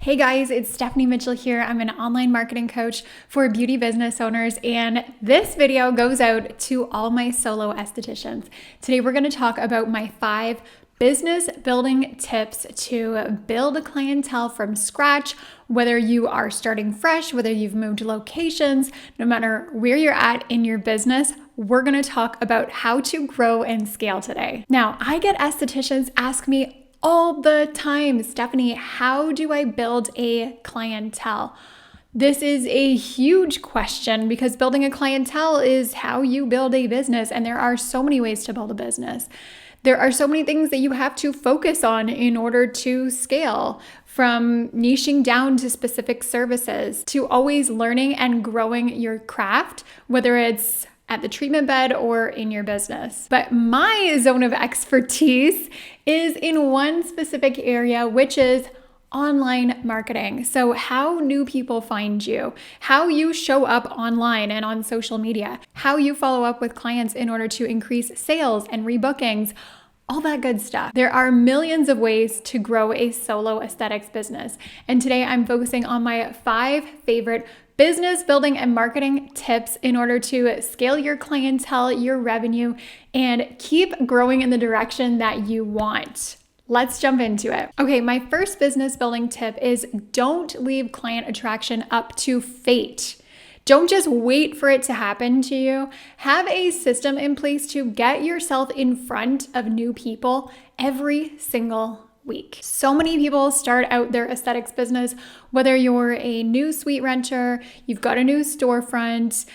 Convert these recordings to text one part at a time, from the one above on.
Hey guys, it's Stephanie Mitchell here. I'm an online marketing coach for beauty business owners, and this video goes out to all my solo estheticians. Today we're going to talk about my 5 business building tips to build a clientele from scratch, whether you are starting fresh, whether you've moved locations, no matter where you're at in your business. We're going to talk about how to grow and scale today. Now, I get estheticians ask me all the time, Stephanie, how do I build a clientele? This is a huge question because building a clientele is how you build a business, and there are so many ways to build a business. There are so many things that you have to focus on in order to scale, from niching down to specific services, to always learning and growing your craft, whether it's at the treatment bed or in your business. But my zone of expertise is in one specific area, which is online marketing. So how new people find you, how you show up online and on social media, how you follow up with clients in order to increase sales and rebookings, all that good stuff. There are millions of ways to grow a solo aesthetics business. And today I'm focusing on my 5 favorite business building and marketing tips in order to scale your clientele, your revenue, and keep growing in the direction that you want. Let's jump into it. Okay, my first business building tip is don't leave client attraction up to fate. Don't just wait for it to happen to you. Have a system in place to get yourself in front of new people every single week. So many people start out their aesthetics business, whether you're a new suite renter, you've got a new storefront,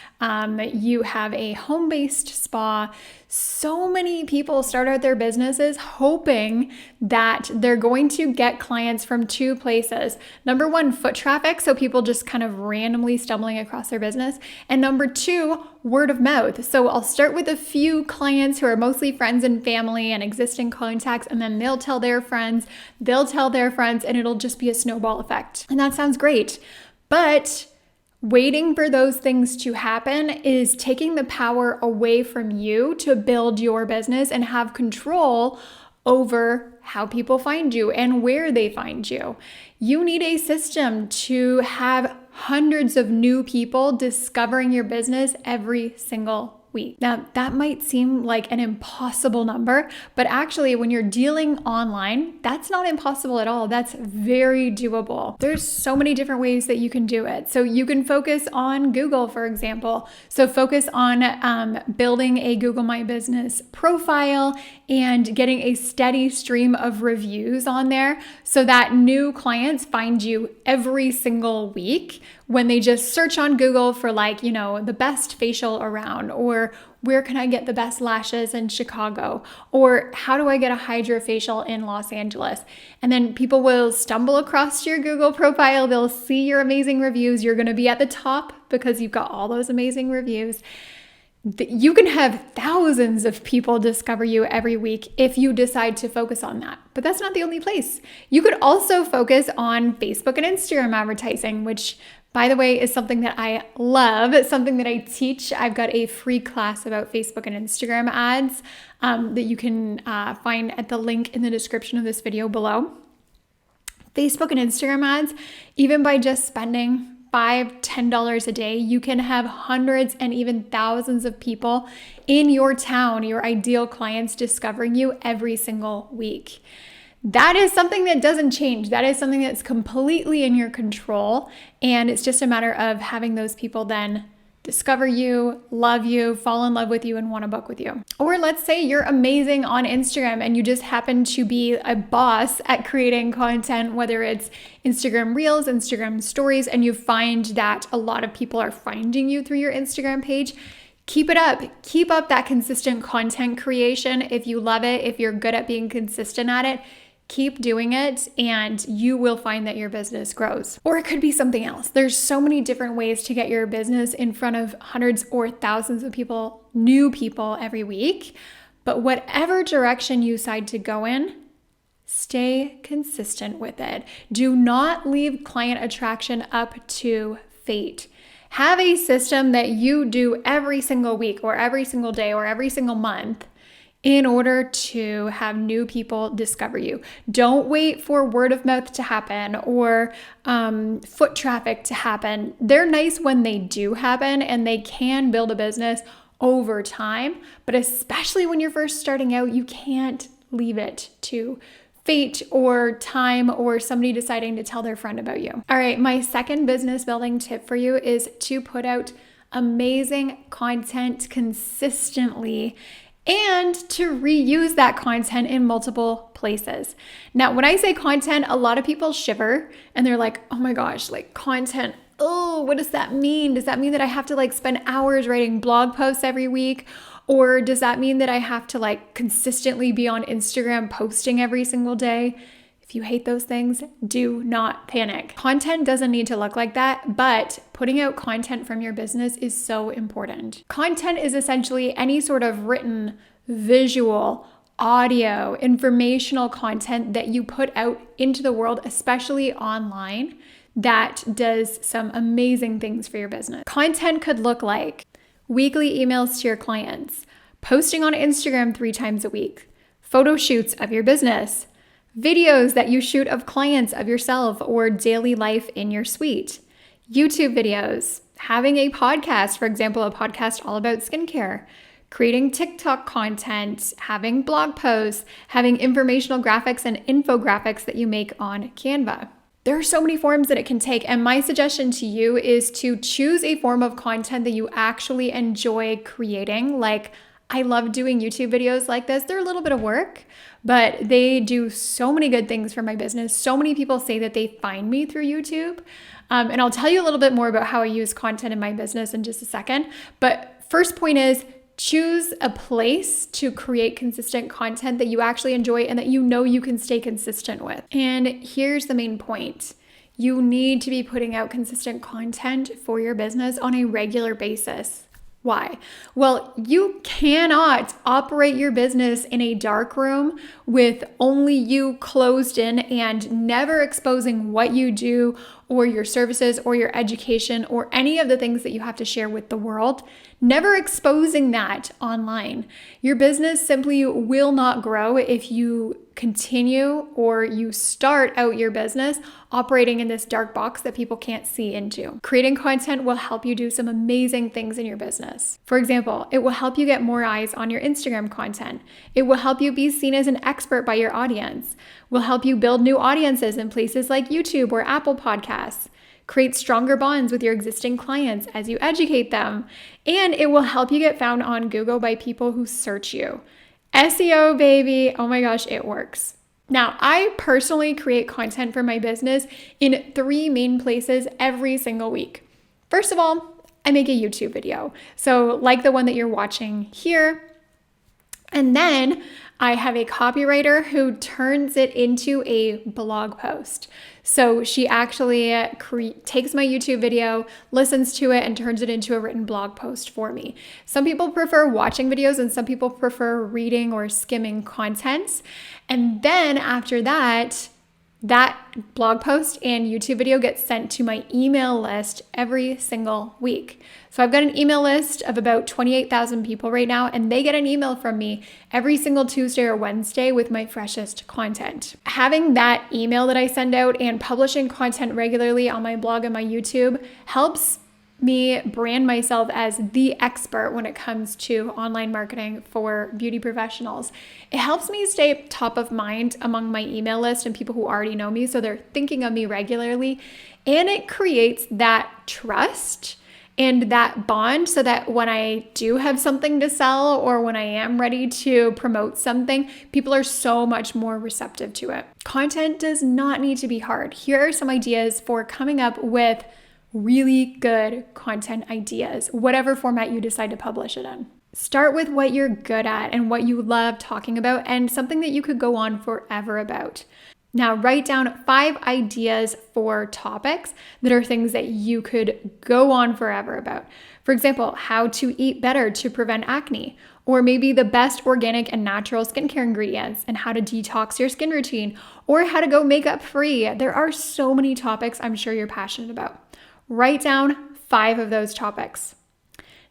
you have a home-based spa. So many people start out their businesses hoping that they're going to get clients from 2 places. Number 1, foot traffic, so people just kind of randomly stumbling across their business. And number 2, word of mouth. So I'll start with a few clients who are mostly friends and family and existing contacts, and then they'll tell their friends, and it'll just be a snowball effect. And that sounds great. But waiting for those things to happen is taking the power away from you to build your business and have control over how people find you and where they find you. You need a system to have hundreds of new people discovering your business every single week. Now, that might seem like an impossible number, but actually when you're dealing online, that's not impossible at all. That's very doable. There's so many different ways that you can do it. So you can focus on Google, for example. So focus on building a Google My Business profile and getting a steady stream of reviews on there so that new clients find you every single week when they just search on Google for the best facial around, or where can I get the best lashes in Chicago, or how do I get a hydrofacial in Los Angeles? And then people will stumble across your Google profile. They'll see your amazing reviews. You're going to be at the top because you've got all those amazing reviews. You can have thousands of people discover you every week if you decide to focus on that. But that's not the only place. You could also focus on Facebook and Instagram advertising, which, by the way, is something that I love. It's something that I teach. I've got a free class about Facebook and Instagram ads that you can find at the link in the description of this video below. Facebook and Instagram ads, even by just spending $5, $10 a day, you can have hundreds and even thousands of people in your town, your ideal clients, discovering you every single week. That is something that doesn't change. That is something that's completely in your control. And it's just a matter of having those people then discover you, love you, fall in love with you, and want to book with you. Or let's say you're amazing on Instagram and you just happen to be a boss at creating content, whether it's Instagram Reels, Instagram Stories, and you find that a lot of people are finding you through your Instagram page. Keep it up. Keep up that consistent content creation. If you love it, if you're good at being consistent at it, keep doing it and you will find that your business grows. Or it could be something else. There's so many different ways to get your business in front of hundreds or thousands of people, new people every week. But whatever direction you decide to go in, stay consistent with it. Do not leave client attraction up to fate. Have a system that you do every single week or every single day or every single month in order to have new people discover you. Don't wait for word of mouth to happen or foot traffic to happen. They're nice when they do happen and they can build a business over time, but especially when you're first starting out, you can't leave it to fate or time or somebody deciding to tell their friend about you. All right, my second business building tip for you is to put out amazing content consistently and to reuse that content in multiple places. Now, when I say content, a lot of people shiver and they're like, oh my gosh, like content. Oh, what does that mean? Does that mean that I have to like spend hours writing blog posts every week? Or does that mean that I have to like consistently be on Instagram posting every single day? If you hate those things, do not panic. Content doesn't need to look like that, but putting out content from your business is so important. Content is essentially any sort of written, visual, audio, informational content that you put out into the world, especially online, that does some amazing things for your business. Content could look like weekly emails to your clients, posting on Instagram 3 times a week, photo shoots of your business, videos that you shoot of clients, of yourself, or daily life in your suite, YouTube videos, having a podcast, for example, a podcast all about skincare, creating TikTok content, having blog posts, having informational graphics and infographics that you make on Canva. There are so many forms that it can take, and my suggestion to you is to choose a form of content that you actually enjoy creating. Like, I love doing YouTube videos like this. They're a little bit of work, but they do so many good things for my business. So many people say that they find me through YouTube. And I'll tell you a little bit more about how I use content in my business in just a second. But first point is, choose a place to create consistent content that you actually enjoy and that you know you can stay consistent with. And here's the main point. You need to be putting out consistent content for your business on a regular basis. Why? Well, you cannot operate your business in a dark room with only you closed in and never exposing what you do or your services or your education or any of the things that you have to share with the world, never exposing that online. Your business simply will not grow if you continue or you start out your business operating in this dark box that people can't see into. Creating content will help you do some amazing things in your business. For example, it will help you get more eyes on your Instagram content. It will help you be seen as an expert by your audience. Will help you build new audiences in places like YouTube or Apple Podcasts. Create stronger bonds with your existing clients as you educate them. And it will help you get found on Google by people who search you. SEO, baby. Oh my gosh, it works. Now, I personally create content for my business in 3 main places every single week. First of all, I make a YouTube video. So like the one that you're watching here. And then I have a copywriter who turns it into a blog post. So she actually takes my YouTube video, listens to it, and turns it into a written blog post for me. Some people prefer watching videos and some people prefer reading or skimming contents. And then after that, that blog post and YouTube video gets sent to my email list every single week. So I've got an email list of about 28,000 people right now, and they get an email from me every single Tuesday or Wednesday with my freshest content. Having that email that I send out and publishing content regularly on my blog and my YouTube helps me brand myself as the expert when it comes to online marketing for beauty professionals. It helps me stay top of mind among my email list and people who already know me, so they're thinking of me regularly. And it creates that trust and that bond so that when I do have something to sell or when I am ready to promote something, people are so much more receptive to it. Content does not need to be hard. Here are some ideas for coming up with really good content ideas, whatever format you decide to publish it in. Start with what you're good at and what you love talking about and something that you could go on forever about. Now, write down 5 ideas for topics that are things that you could go on forever about. For example, how to eat better to prevent acne, or maybe the best organic and natural skincare ingredients and how to detox your skin routine, or how to go makeup free. There are so many topics I'm sure you're passionate about. Write down 5 of those topics.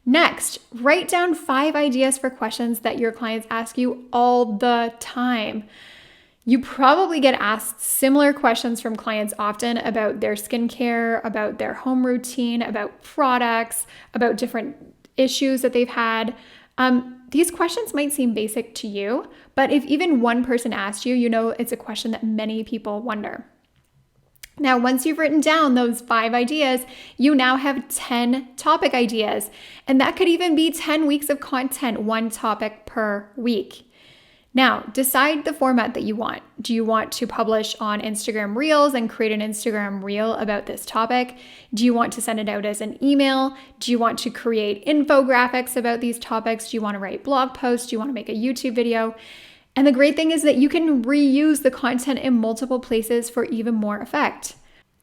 Next, write down 5 ideas for questions that your clients ask you all the time. You probably get asked similar questions from clients often about their skincare, about their home routine, about products, about different issues that they've had. These questions might seem basic to you, but if even one person asked you, you know it's a question that many people wonder. Now, once you've written down those 5 ideas, you now have 10 topic ideas. And that could even be 10 weeks of content, 1 topic per week. Now, decide the format that you want. Do you want to publish on Instagram Reels and create an Instagram Reel about this topic? Do you want to send it out as an email? Do you want to create infographics about these topics? Do you want to write blog posts? Do you want to make a YouTube video? And the great thing is that you can reuse the content in multiple places for even more effect.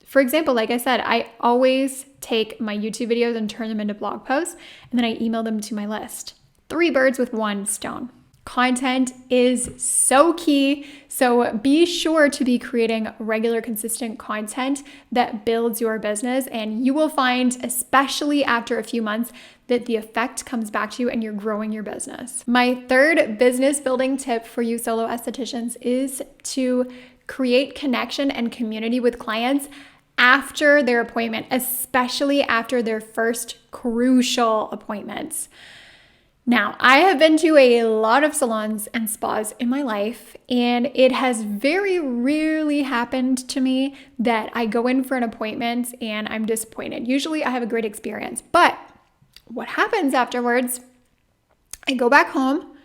For example, like I said, I always take my YouTube videos and turn them into blog posts, and then I email them to my list. 3 birds with 1 stone. Content is so key, so be sure to be creating regular, consistent content that builds your business, and you will find, especially after a few months, that the effect comes back to you and you're growing your business. My 3rd business building tip for you solo estheticians is to create connection and community with clients after their appointment, especially after their first crucial appointments. Now, I have been to a lot of salons and spas in my life, and it has very rarely happened to me that I go in for an appointment and I'm disappointed. Usually I have a great experience, but what happens afterwards, I go back home,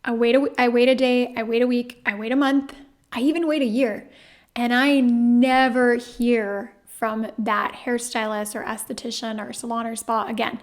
I wait a day, I wait a week, I wait a month, I even wait a year, and I never hear from that hairstylist or esthetician or salon or spa again.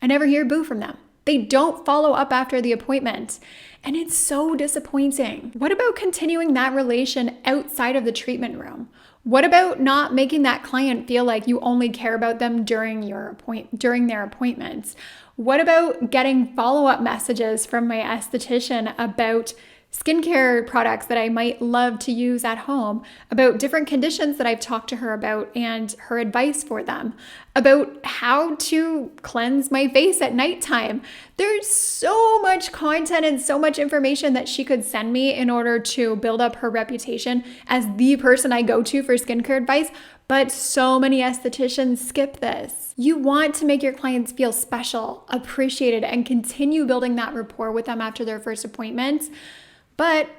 I never hear boo from them. They don't follow up after the appointment, and it's so disappointing. What about continuing that relation outside of the treatment room? What about not making that client feel like you only care about them during their appointments? What about getting follow-up messages from my esthetician about skincare products that I might love to use at home, about different conditions that I've talked to her about and her advice for them, about how to cleanse my face at nighttime? There's so much content and so much information that she could send me in order to build up her reputation as the person I go to for skincare advice, but so many estheticians skip this. You want to make your clients feel special, appreciated, and continue building that rapport with them after their first appointments. But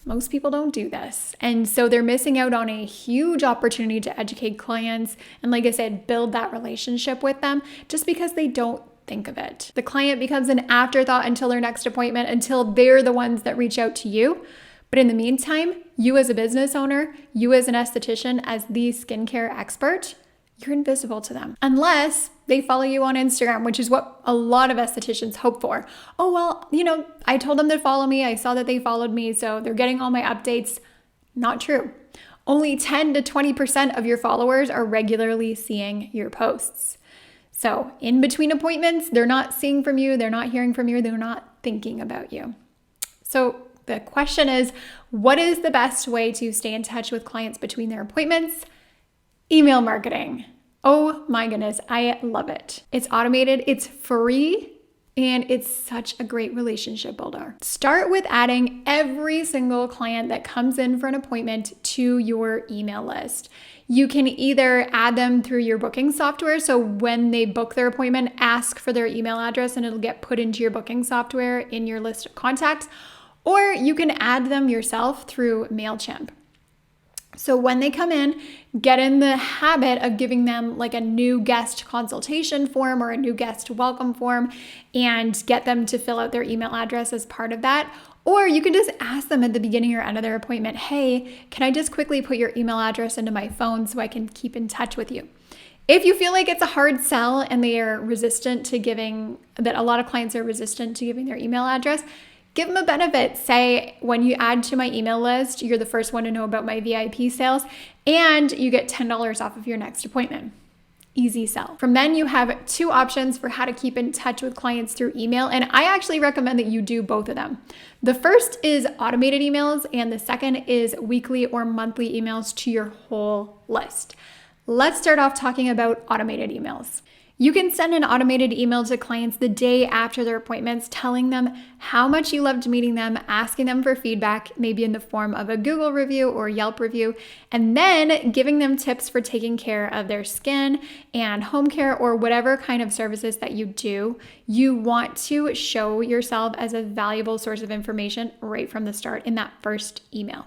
most people don't do this. And so they're missing out on a huge opportunity to educate clients and, like I said, build that relationship with them just because they don't think of it. The client becomes an afterthought until their next appointment, until they're the ones that reach out to you. But in the meantime, you as a business owner, you as an esthetician, as the skincare expert, you're invisible to them unless they follow you on Instagram, which is what a lot of estheticians hope for. Oh, well, I told them to follow me. I saw that they followed me, so they're getting all my updates. Not true. Only 10 to 20% of your followers are regularly seeing your posts. So in between appointments, they're not seeing from you, they're not hearing from you, they're not thinking about you. So the question is, what is the best way to stay in touch with clients between their appointments? Email marketing. Oh my goodness, I love it. It's automated, it's free, and it's such a great relationship builder. Start with adding every single client that comes in for an appointment to your email list. You can either add them through your booking software, so when they book their appointment, ask for their email address and it'll get put into your booking software in your list of contacts, or you can add them yourself through MailChimp. So when they come in, get in the habit of giving them like a new guest consultation form or a new guest welcome form and get them to fill out their email address as part of that. Or you can just ask them at the beginning or end of their appointment, hey, can I just quickly put your email address into my phone so I can keep in touch with you? If you feel like it's a hard sell and they are resistant to that a lot of clients are resistant to giving their email address, give them a benefit. Say, when you add to my email list, you're the first one to know about my VIP sales, and you get $10 off of your next appointment. Easy sell. From then, you have 2 options for how to keep in touch with clients through email, and I actually recommend that you do both of them. The first is automated emails, and the second is weekly or monthly emails to your whole list. Let's start off talking about automated emails. You can send an automated email to clients the day after their appointments, telling them how much you loved meeting them, asking them for feedback, maybe in the form of a Google review or Yelp review, and then giving them tips for taking care of their skin and home care or whatever kind of services that you do. You want to show yourself as a valuable source of information right from the start in that first email.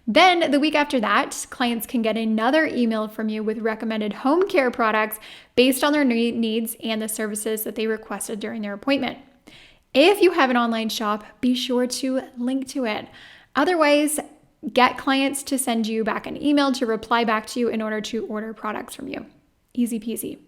Then the week after that, clients can get another email from you with recommended home care products based on their needs and the services that they requested during their appointment. If you have an online shop, be sure to link to it. Otherwise, get clients to send you back an email to reply back to you in order to order products from you. Easy peasy.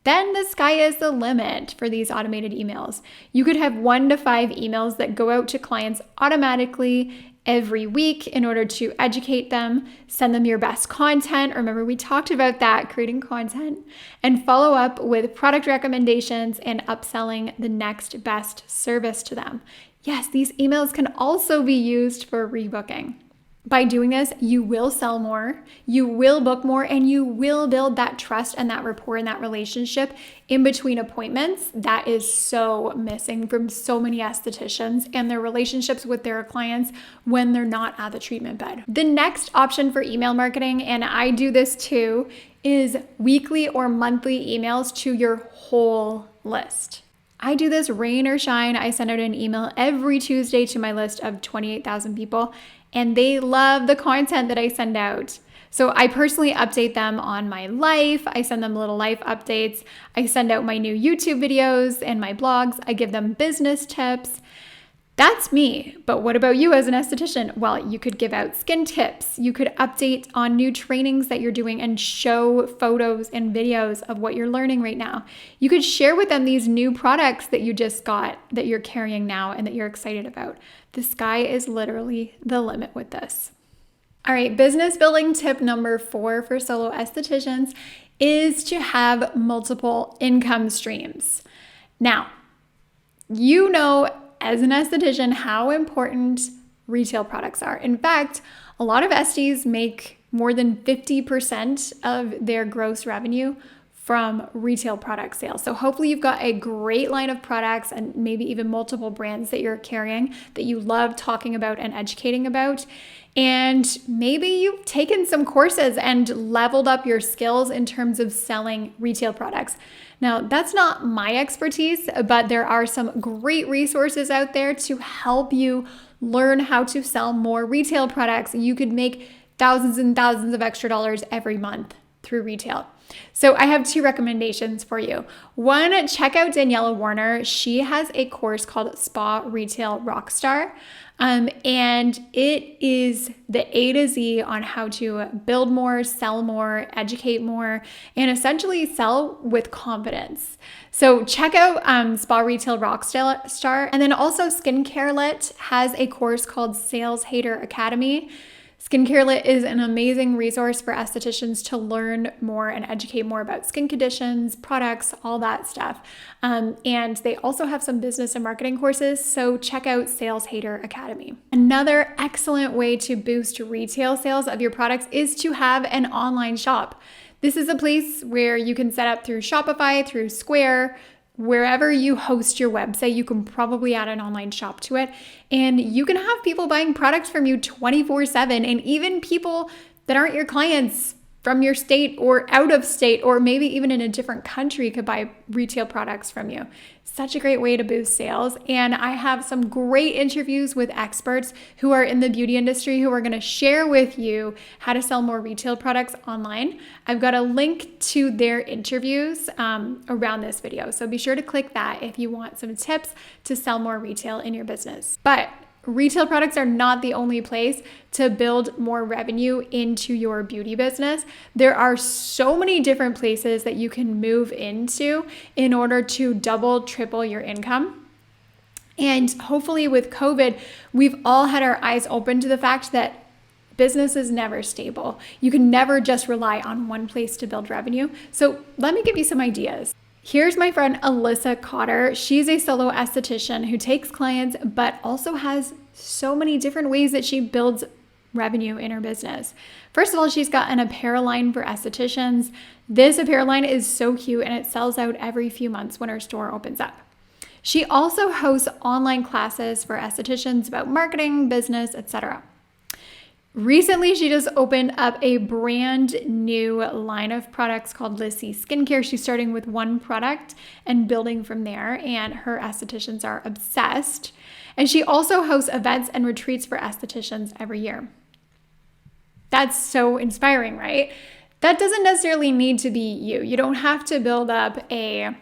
Then the sky is the limit for these automated emails. You could have 1 to 5 emails that go out to clients automatically every week in order to educate them, send them your best content. Remember, we talked about that, creating content, and follow up with product recommendations and upselling the next best service to them. Yes, these emails can also be used for rebooking. By doing this, you will sell more, you will book more, and you will build that trust and that rapport and that relationship in between appointments that is so missing from so many estheticians and their relationships with their clients when they're not at the treatment bed. The next option for email marketing, and I do this too, is weekly or monthly emails to your whole list. I do this rain or shine. I send out an email every Tuesday to my list of 28,000 people, and they love the content that I send out. So I personally update them on my life. I send them little life updates. I send out my new YouTube videos and my blogs. I give them business tips. That's me. But what about you as an esthetician? Well, you could give out skin tips. You could update on new trainings that you're doing and show photos and videos of what you're learning right now. You could share with them these new products that you just got that you're carrying now and that you're excited about. The sky is literally the limit with this. All right, business building tip number 4 for solo estheticians is to have multiple income streams. Now, you know as an esthetician how important retail products are. In fact, a lot of esties make more than 50% of their gross revenue from retail product sales. So hopefully you've got a great line of products and maybe even multiple brands that you're carrying that you love talking about and educating about. And maybe you've taken some courses and leveled up your skills in terms of selling retail products. Now, that's not my expertise, but there are some great resources out there to help you learn how to sell more retail products. You could make thousands and thousands of extra dollars every month through retail. So I have 2 recommendations for you. One, check out Daniela Warner. She has a course called Spa Retail Rockstar. And it is the A to Z on how to build more, sell more, educate more, and essentially sell with confidence. So check out Spa Retail Rockstar. And then also Skincare Lit has a course called Sales Hater Academy. Skincare Lit is an amazing resource for estheticians to learn more and educate more about skin conditions, products, all that stuff. And they also have some business and marketing courses, so check out Sales Hater Academy. Another excellent way to boost retail sales of your products is to have an online shop. This is a place where you can set up through Shopify, through Square, wherever you host your website, you can probably add an online shop to it, and you can have people buying products from you 24/7, and even people that aren't your clients from your state or out of state, or maybe even in a different country, could buy retail products from you. Such a great way to boost sales. And I have some great interviews with experts who are in the beauty industry who are going to share with you how to sell more retail products online. I've got a link to their interviews around this video. So be sure to click that if you want some tips to sell more retail in your business. But retail products are not the only place to build more revenue into your beauty business. There are so many different places that you can move into in order to double, triple your income. And hopefully with COVID, we've all had our eyes open to the fact that business is never stable. You can never just rely on one place to build revenue. So let me give you some ideas. Here's my friend Alyssa Cotter. She's a solo esthetician who takes clients, but also has so many different ways that she builds revenue in her business. First of all, she's got an apparel line for estheticians. This apparel line is so cute and it sells out every few months when her store opens up. She also hosts online classes for estheticians about marketing, business, etc. Recently, she just opened up a brand new line of products called Lissy Skincare. She's starting with one product and building from there, and her estheticians are obsessed. And she also hosts events and retreats for estheticians every year. That's so inspiring, right? That doesn't necessarily need to be you. You don't have to build up a,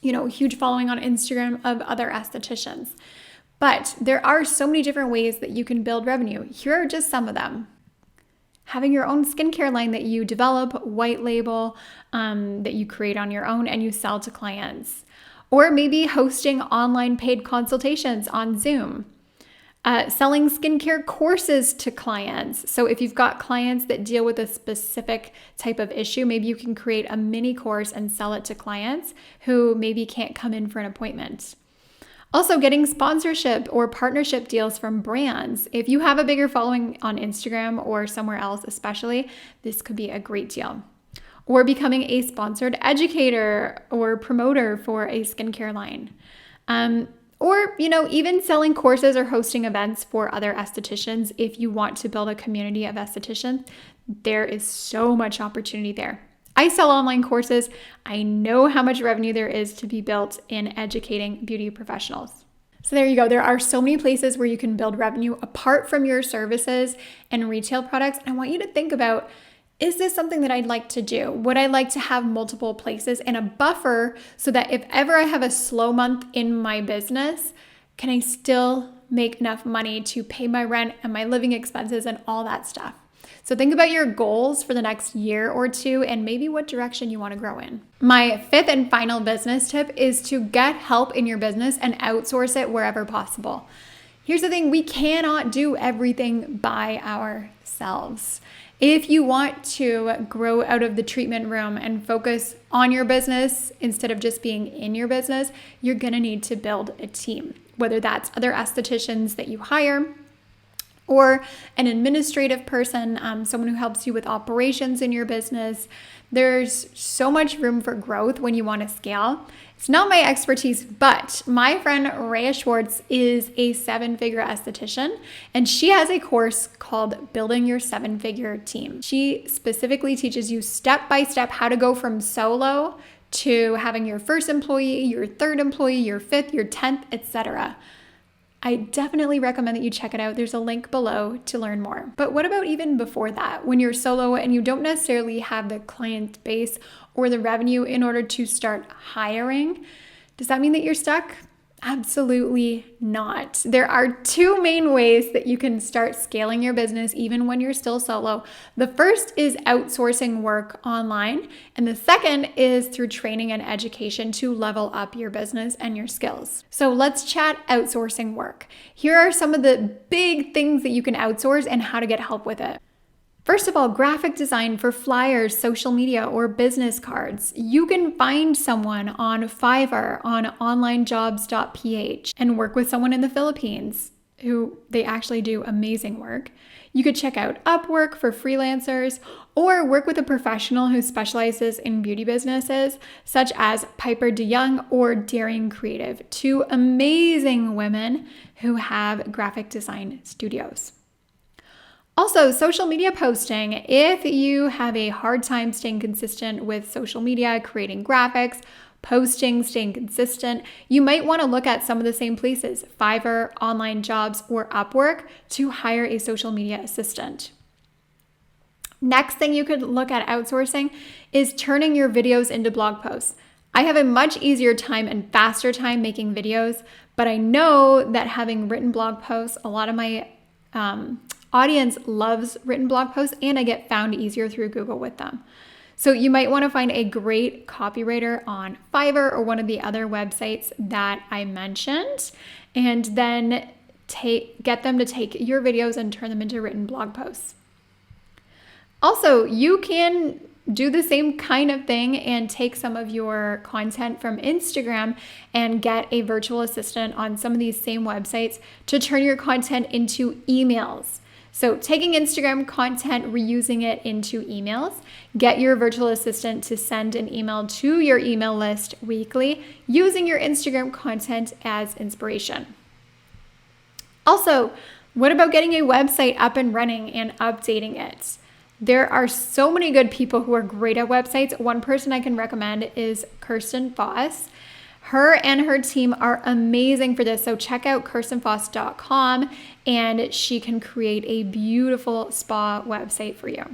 huge following on Instagram of other estheticians. But there are so many different ways that you can build revenue. Here are just some of them. Having your own skincare line that you develop, white label, that you create on your own and you sell to clients. Or maybe hosting online paid consultations on Zoom. Selling skincare courses to clients. So if you've got clients that deal with a specific type of issue, maybe you can create a mini course and sell it to clients who maybe can't come in for an appointment. Also, getting sponsorship or partnership deals from brands. If you have a bigger following on Instagram or somewhere else especially, this could be a great deal. Or becoming a sponsored educator or promoter for a skincare line. Or, even selling courses or hosting events for other estheticians. If you want to build a community of estheticians, there is so much opportunity there. I sell online courses. I know how much revenue there is to be built in educating beauty professionals. So there you go. There are so many places where you can build revenue apart from your services and retail products. And I want you to think about, is this something that I'd like to do? Would I like to have multiple places and a buffer so that if ever I have a slow month in my business, can I still make enough money to pay my rent and my living expenses and all that stuff? So think about your goals for the next year or two and maybe what direction you want to grow in. My fifth and final business tip is to get help in your business and outsource it wherever possible. Here's the thing, we cannot do everything by ourselves. If you want to grow out of the treatment room and focus on your business instead of just being in your business, you're going to need to build a team, whether that's other estheticians that you hire, or an administrative person, someone who helps you with operations in your business. There's so much room for growth when you want to scale. It's not my expertise, but my friend Rhea Schwartz is a 7-figure esthetician, and she has a course called Building Your 7-Figure Team. She specifically teaches you step by step how to go from solo to having your first employee, your third employee, your fifth, your 10th, etc. I definitely recommend that you check it out. There's a link below to learn more. But what about even before that, when you're solo and you don't necessarily have the client base or the revenue in order to start hiring? Does that mean that you're stuck? Absolutely not. There are 2 main ways that you can start scaling your business even when you're still solo. The first is outsourcing work online, and the second is through training and education to level up your business and your skills. So let's chat outsourcing work. Here are some of the big things that you can outsource and how to get help with it. First of all, graphic design for flyers, social media, or business cards. You can find someone on Fiverr, on onlinejobs.ph, and work with someone in the Philippines who they actually do amazing work. You could check out Upwork for freelancers, or work with a professional who specializes in beauty businesses, such as Piper DeYoung or Daring Creative, 2 amazing women who have graphic design studios. Also, social media posting. If you have a hard time staying consistent with social media, creating graphics, posting, staying consistent, you might want to look at some of the same places, Fiverr, Online Jobs, or Upwork, to hire a social media assistant. Next thing you could look at outsourcing is turning your videos into blog posts. I have a much easier time and faster time making videos, but I know that having written blog posts, a lot of my audience loves written blog posts, and I get found easier through Google with them. So you might want to find a great copywriter on Fiverr or one of the other websites that I mentioned, and then get them to take your videos and turn them into written blog posts. Also, you can do the same kind of thing and take some of your content from Instagram and get a virtual assistant on some of these same websites to turn your content into emails. So taking Instagram content, reusing it into emails, get your virtual assistant to send an email to your email list weekly, using your Instagram content as inspiration. Also, what about getting a website up and running and updating it? There are so many good people who are great at websites. One person I can recommend is Kirsten Foss. Her and her team are amazing for this. So check out kirstenfoss.com and she can create a beautiful spa website for you.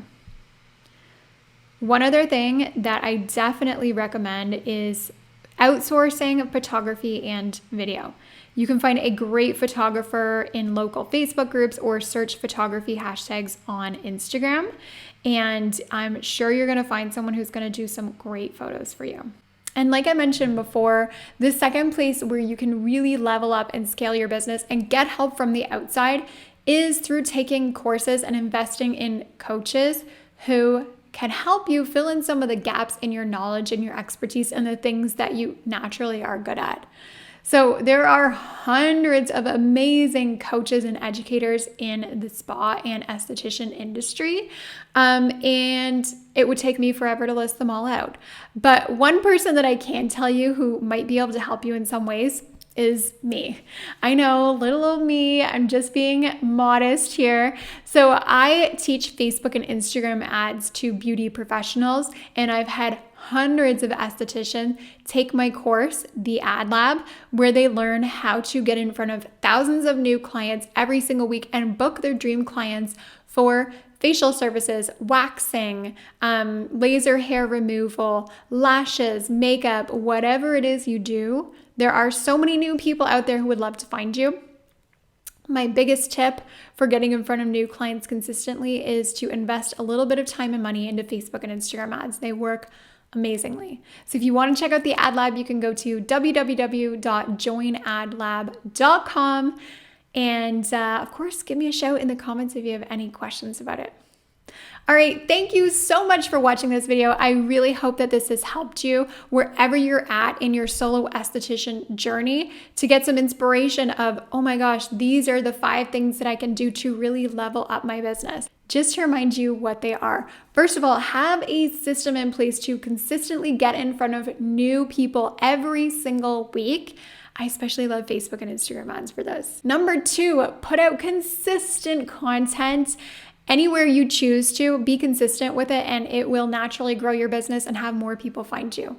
One other thing that I definitely recommend is outsourcing photography and video. You can find a great photographer in local Facebook groups or search photography hashtags on Instagram. And I'm sure you're going to find someone who's going to do some great photos for you. And like I mentioned before, the second place where you can really level up and scale your business and get help from the outside is through taking courses and investing in coaches who can help you fill in some of the gaps in your knowledge and your expertise and the things that you naturally are good at. So there are hundreds of amazing coaches and educators in the spa and esthetician industry. And it would take me forever to list them all out. But one person that I can tell you who might be able to help you in some ways is me. I know, little old me, I'm just being modest here. So I teach Facebook and Instagram ads to beauty professionals, and I've had hundreds of estheticians take my course, the Ad Lab, where they learn how to get in front of thousands of new clients every single week and book their dream clients for facial services, waxing, laser hair removal, lashes, makeup, whatever it is you do. There are so many new people out there who would love to find you. My biggest tip for getting in front of new clients consistently is to invest a little bit of time and money into Facebook and Instagram ads. They work amazingly. So if you want to check out the Ad Lab, you can go to www.joinadlab.com. And of course, give me a shout in the comments if you have any questions about it. All right, thank you so much for watching this video. I really hope that this has helped you wherever you're at in your solo esthetician journey to get some inspiration of, oh my gosh, these are the 5 things that I can do to really level up my business. Just to remind you what they are. First of all, have a system in place to consistently get in front of new people every single week. I especially love Facebook and Instagram ads for this. Number 2, put out consistent content. Anywhere you choose to, be consistent with it and it will naturally grow your business and have more people find you.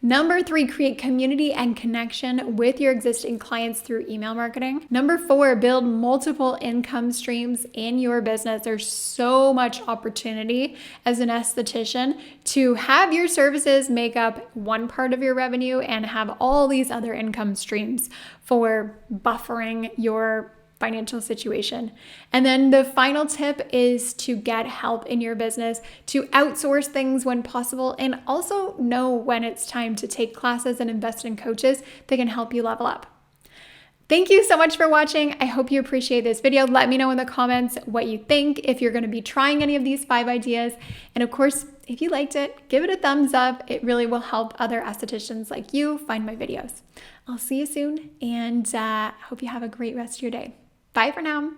Number 3, create community and connection with your existing clients through email marketing. Number 4, build multiple income streams in your business. There's so much opportunity as an esthetician to have your services make up one part of your revenue and have all these other income streams for buffering your financial situation. And then the final tip is to get help in your business, to outsource things when possible, and also know when it's time to take classes and invest in coaches that can help you level up. Thank you so much for watching. I hope you appreciate this video. Let me know in the comments what you think, if you're going to be trying any of these 5 ideas. And of course, if you liked it, give it a thumbs up. It really will help other estheticians like you find my videos. I'll see you soon and hope you have a great rest of your day. Bye for now.